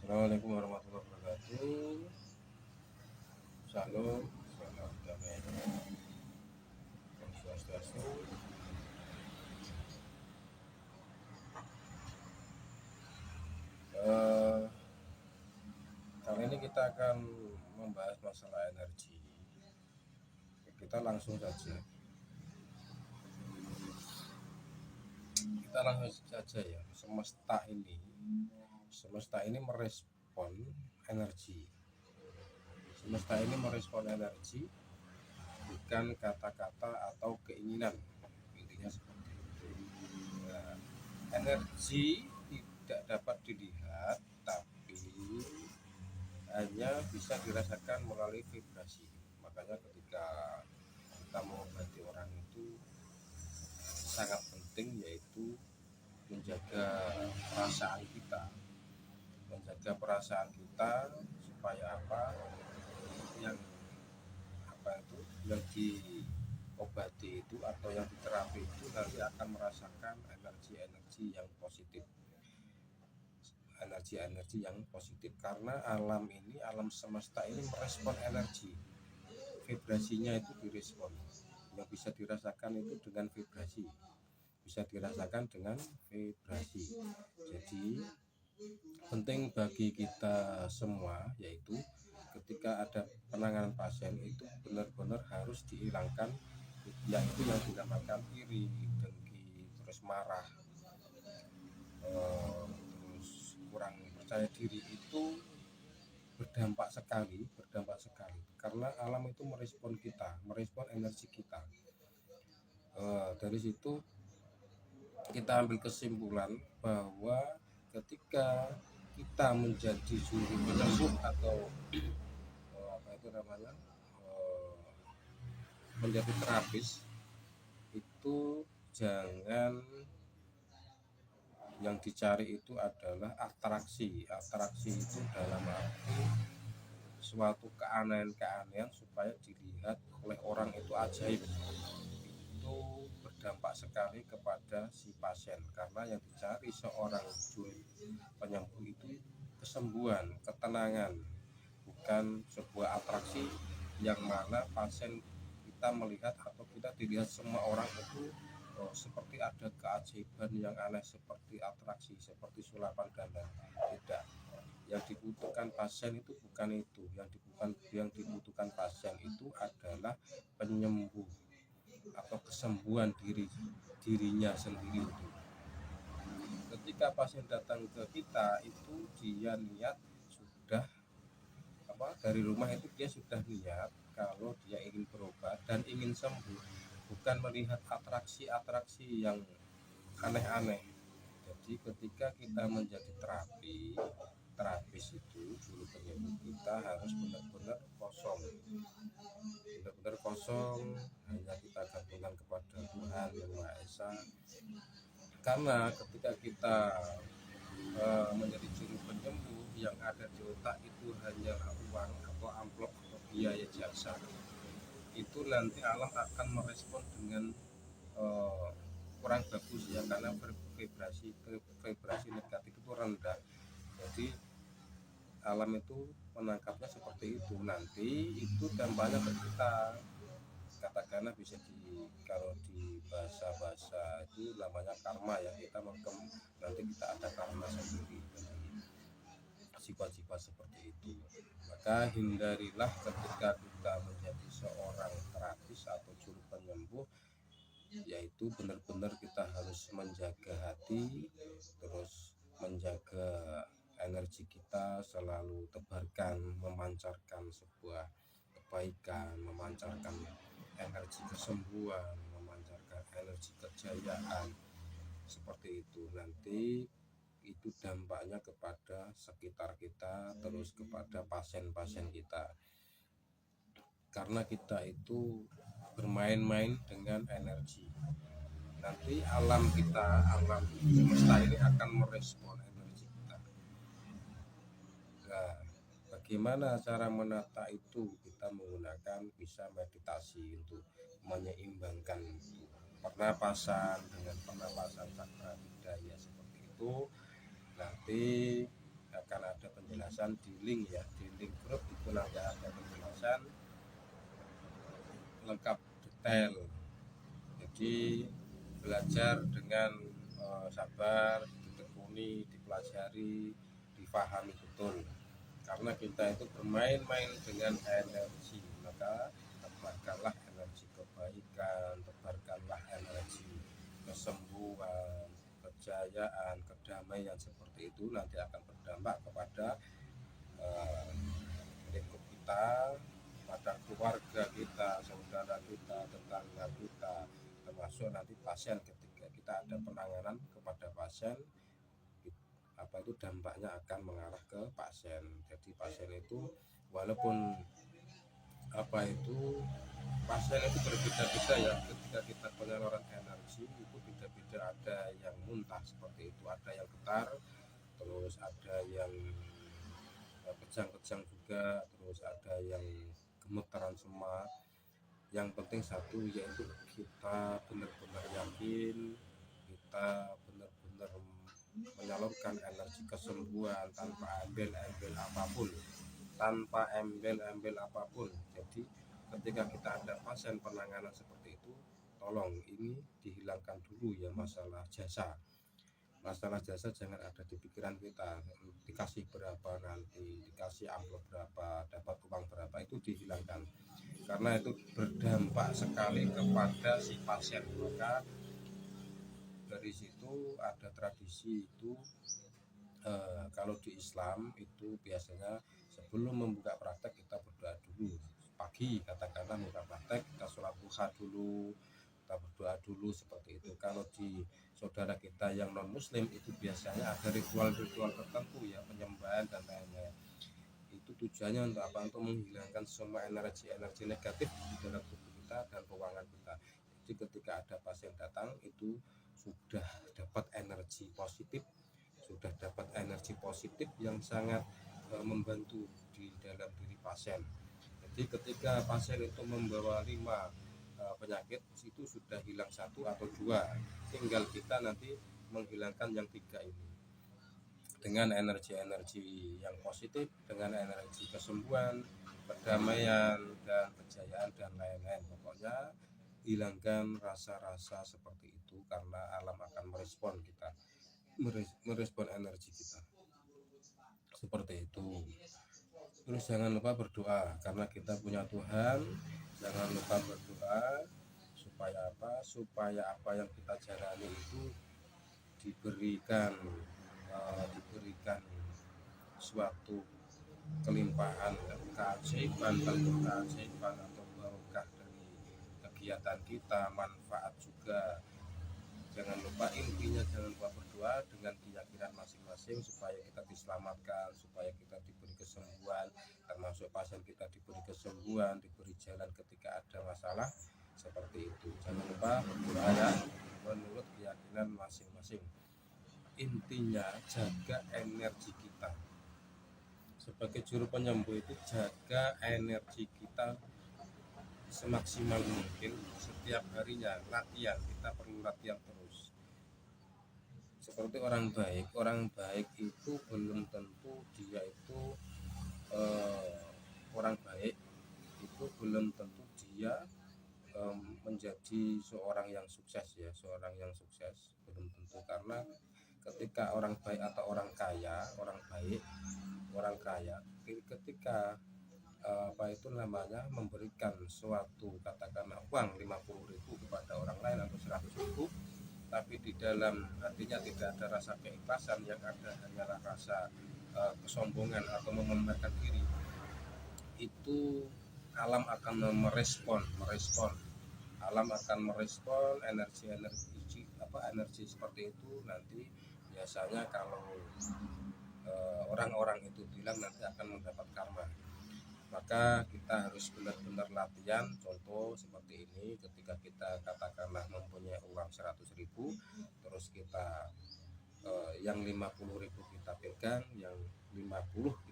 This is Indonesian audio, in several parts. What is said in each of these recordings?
Assalamualaikum warahmatullahi wabarakatuh. Salam, salam damai, Om Swastiastu. Eh, Kali ini kita akan membahas masalah energi. Kita langsung saja. Ya. Semesta ini merespon energi. Semesta ini merespon energi, bukan kata-kata atau keinginan. Intinya seperti itu. Nah, energi tidak dapat dilihat, tapi hanya bisa dirasakan melalui vibrasi. Makanya ketika kita mengobati orang itu sangat penting, yaitu menjaga perasaan kita supaya yang yang diobati itu atau yang diterapi itu nanti akan merasakan energi yang positif karena alam semesta ini merespon energi, vibrasinya itu direspon. Yang bisa dirasakan itu dengan vibrasi, jadi penting bagi kita semua, yaitu ketika ada penanganan pasien itu benar-benar harus dihilangkan, yaitu yang dinamakan iri, dengki, terus marah, terus kurang percaya diri. Itu berdampak sekali karena alam itu merespon energi kita. Dari situ kita ambil kesimpulan bahwa ketika kita menjadi juru penyembuh atau menjadi terapis, itu jangan, yang dicari itu adalah atraksi itu dalam arti suatu keanehan supaya dilihat oleh orang itu ajaib. Itu berdampak sekali kepada si pasien, karena yang dicari seorang juru penyembuh itu kesembuhan, ketenangan, bukan sebuah atraksi yang mana pasien kita melihat atau kita dilihat semua orang itu seperti ada keajaiban yang aneh, seperti atraksi, seperti sulapan ganda. Tidak. Yang dibutuhkan pasien itu bukan itu. Yang dibutuhkan pasien itu adalah penyembuh atau kesembuhan dirinya sendiri. Ketika pasien datang ke kita itu dia niat sudah dari rumah itu dia sudah niat kalau dia ingin berobat dan ingin sembuh, bukan melihat atraksi yang aneh-aneh. Jadi ketika kita menjadi terapis itu juru penyembuh, kita harus benar-benar kosong, hanya kita gabungkan kepada Tuhan Yang Maha Esa. Karena ketika kita menjadi juru penyembuh, yang ada di otak itu hanya uang atau amplop atau biaya jasa, itu nanti alam akan merespon dengan kurang bagus ya, karena vibrasi negatif itu rendah. Jadi alam itu menangkapnya seperti itu. Nanti itu dampaknya ke kita, katakanlah kalau di bahasa itu namanya karma ya, nanti kita ada karma sendiri dari sifat-sifat seperti itu. Maka hindarilah ketika kita menjadi seorang terapis atau juru penyembuh, yaitu benar-benar kita harus menjaga hati, terus menjaga energi kita selalu tebarkan, memancarkan sebuah kebaikan, memancarkan energi kesembuhan, memancarkan energi kejayaan, seperti itu. Nanti itu dampaknya kepada sekitar kita, terus kepada pasien-pasien kita, karena kita itu bermain-main dengan energi. Nanti alam semesta ini akan merespon energi kita. Nah, bagaimana cara menata itu? Kita menggunakan bisa meditasi untuk menyeimbangkan pernapasan dengan pernapasan cakra budaya seperti itu. Nanti akan ada penjelasan di link ya, di link grup itu nanti ada penjelasan lengkap detail. Jadi belajar dengan sabar, ditekuni, dipelajari, difahami betul. Karena kita itu bermain-main dengan energi, maka tebarkanlah energi kebaikan, tebarkanlah energi kesembuhan, kejayaan, kedamaian seperti itu nanti akan berdampak kepada lingkup kita, pada keluarga kita, saudara kita, tetangga kita, termasuk nanti pasien. Ketika kita ada penanganan kepada pasien, apa itu dampaknya akan mengarah ke pasien. Jadi pasien itu walaupun apa itu pasien itu berbeda-beda ya, ketika kita penyaluran energi itu beda-beda, ada yang muntah seperti itu, ada yang getar, terus ada yang kejang-kejang juga, terus ada yang gemetaran semua. Yang penting satu, yaitu kita benar-benar yakin, kita benar-benar menyalurkan energi kesembuhan tanpa embel-embel apapun. Jadi ketika kita ada pasien penanganan seperti itu, tolong ini dihilangkan dulu ya masalah jasa jangan ada di pikiran kita, dikasih berapa nanti, dikasih amplop berapa, dapat uang berapa, itu dihilangkan, karena itu berdampak sekali kepada si pasien. Maka dari situ ada tradisi itu kalau di Islam itu biasanya sebelum membuka praktek kita berdoa dulu pagi, katakanlah membuka praktek kita sholat duha dulu, kita berdoa dulu seperti itu. Kalau di saudara kita yang non muslim itu biasanya ada ritual-ritual tertentu ya, penyembahan dan lain-lain. Itu tujuannya untuk apa? Untuk menghilangkan semua energi negatif di dalam tubuh kita dan keuangan kita. Jadi ketika ada pasien datang itu sudah dapat energi positif yang sangat membantu di dalam diri pasien. Jadi ketika pasien itu membawa 5 penyakit, itu sudah hilang 1 atau 2, tinggal kita nanti menghilangkan yang 3 ini dengan energi yang positif, dengan energi kesembuhan, perdamaian dan kejayaan dan lain-lain. Pokoknya hilangkan rasa-rasa seperti itu, karena alam akan merespon energi kita seperti itu. Terus jangan lupa berdoa, karena kita punya Tuhan. Jangan lupa berdoa supaya apa yang kita jalani itu diberikan suatu kelimpahan, keajaiban atau barokah dari kegiatan kita, manfaat juga. Jangan lupa, intinya jangan lupa berdoa dengan keyakinan masing-masing supaya kita diselamatkan, supaya kita diberi kesembuhan, termasuk pasien kita diberi kesembuhan, diberi jalan ketika ada masalah seperti itu. Jangan lupa berdoa ya, menurut keyakinan masing-masing. Intinya jaga energi kita. Sebagai juru penyembuh itu jaga energi kita semaksimal mungkin setiap harinya. Latihan, kita perlu latihan terus. Seperti orang baik itu belum tentu dia itu orang baik itu belum tentu dia menjadi seorang yang sukses ya, belum tentu. Karena ketika orang baik atau orang kaya ketika memberikan suatu, katakanlah uang 50.000 kepada orang lain atau 100.000, tapi di dalam hatinya tidak ada rasa keikhlasan, yang ada hanyalah rasa kesombongan atau memamerkan diri, itu alam akan merespon energi seperti itu. Nanti biasanya kalau orang-orang itu bilang nanti akan mendapat karma. Maka kita harus benar-benar latihan. Contoh seperti ini, ketika kita katakanlah mempunyai uang 100.000, terus kita yang 50.000 kita pegang, yang 50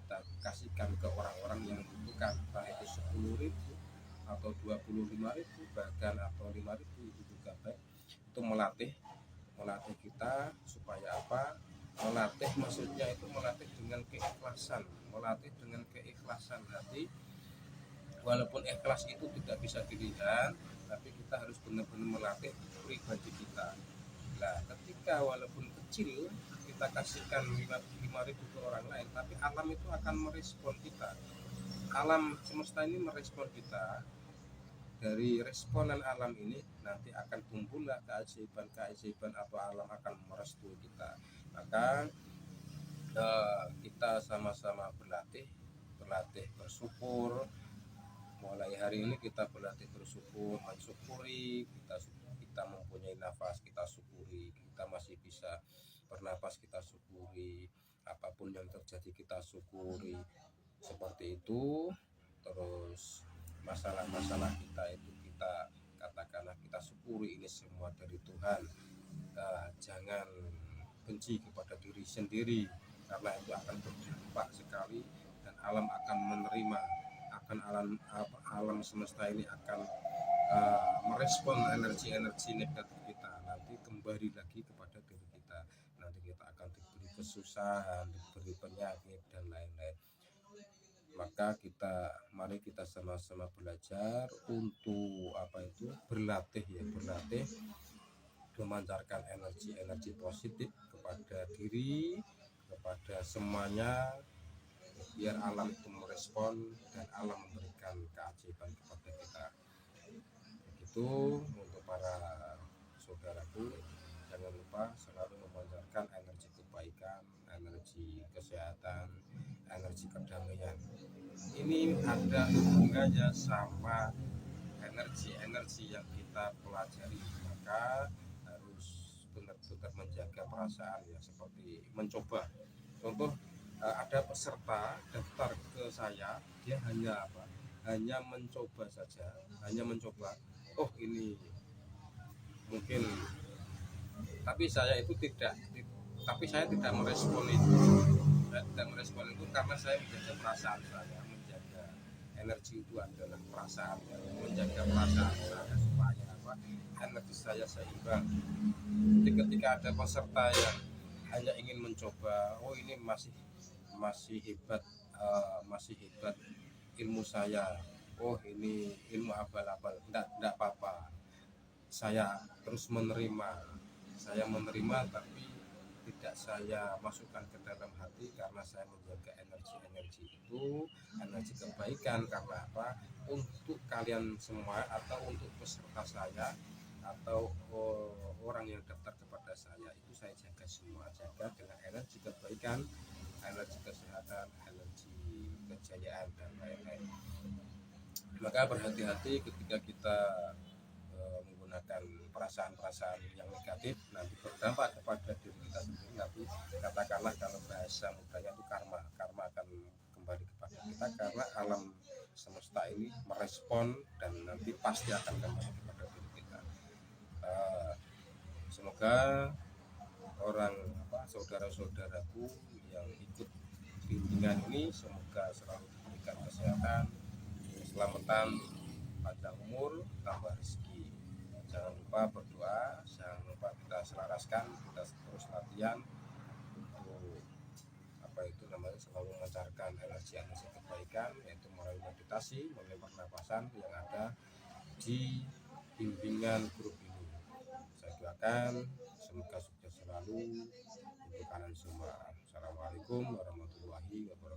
kita kasihkan ke orang-orang yang membutuhkan, baik itu 10.000 atau 25.000 bahkan atau 5.000, itu juga baik. Itu melatih kita supaya apa? Melatih maksudnya itu melatih dengan keikhlasan hati. Walaupun ikhlas itu tidak bisa dilihat, tapi kita harus benar-benar melatih pribadi kita. Nah, ketika walaupun kecil kita kasihkan 5.000 ke orang lain, tapi alam itu akan merespon kita. Alam semesta ini merespon kita. Dari responan alam ini nanti akan tumbuhlah keajaiban atau alam akan merestui kita. Maka kita sama-sama berlatih bersyukur. Mulai hari ini kita berlatih bersyukur, mensyukuri kita mempunyai nafas, kita syukuri, kita masih bisa bernapas, kita syukuri, apapun yang terjadi kita syukuri, seperti itu. Terus masalah-masalah kita itu kita katakanlah kita syukuri, ini semua dari Tuhan. Jangan benci kepada diri sendiri, karena itu akan berdampak sekali dan alam akan menerima, alam semesta ini akan merespon energi-energi negatif kita, nanti kembali lagi kepada diri kita. Nanti kita akan diberi kesusahan, diberi penyakit dan lain-lain. Maka mari kita sama-sama belajar untuk berlatih memancarkan energi positif kepada diri, kepada semuanya, biar alam itu merespon dan alam memberikan keajaiban kepada kita. Begitu untuk para saudaraku, jangan lupa selalu memancarkan energi kebaikan, energi kesehatan, energi kedamaian. Ini ada hubungannya sama energi-energi yang kita pelajari. Maka harus benar-benar menjaga perasaan, ya, seperti mencoba. Contoh, ada peserta daftar ke saya, dia hanya mencoba saja, oh ini mungkin, tapi saya tidak merespon itu. Karena saya menjaga perasaan saya, menjaga energi itu adalah perasaan, menjaga perasaan saya supaya energi saya seimbang. Jadi ketika ada peserta yang hanya ingin mencoba, oh ini masih hebat ilmu saya, oh ini ilmu abal-abal, enggak apa-apa, saya terus menerima, tapi tidak saya masukkan ke dalam hati, karena saya menjaga energi itu, energi kebaikan. Karena untuk kalian semua, atau untuk peserta saya, atau orang yang daftar kepada saya, itu saya jaga semua, dengan energi kebaikan, energi kesehatan, energi kejayaan dan lain-lain. Maka berhati-hati ketika kita menggunakan perasaan-perasaan yang negatif, nanti berdampak kepada diri kita sendiri. Nanti katakanlah kalau bahasa mudanya itu karma akan kembali kepada kita, karena alam semesta ini merespon dan nanti pasti akan kembali kepada diri kita. Semoga saudara-saudaraku yang ikut bimbingan ini, semoga selalu diberikan kesehatan, keselamatan, panjang umur, tambah rezeki. Jangan lupa berdoa, jangan lupa kita selaraskan, kita terus latihan untuk selalu memancarkan energi kebaikan, yaitu melalui meditasi, melalui pernapasan yang ada di bimbingan grup ini. Saya doakan semoga sukses selalu untuk kalian semua. Assalamualaikum warahmatullahi wabarakatuh.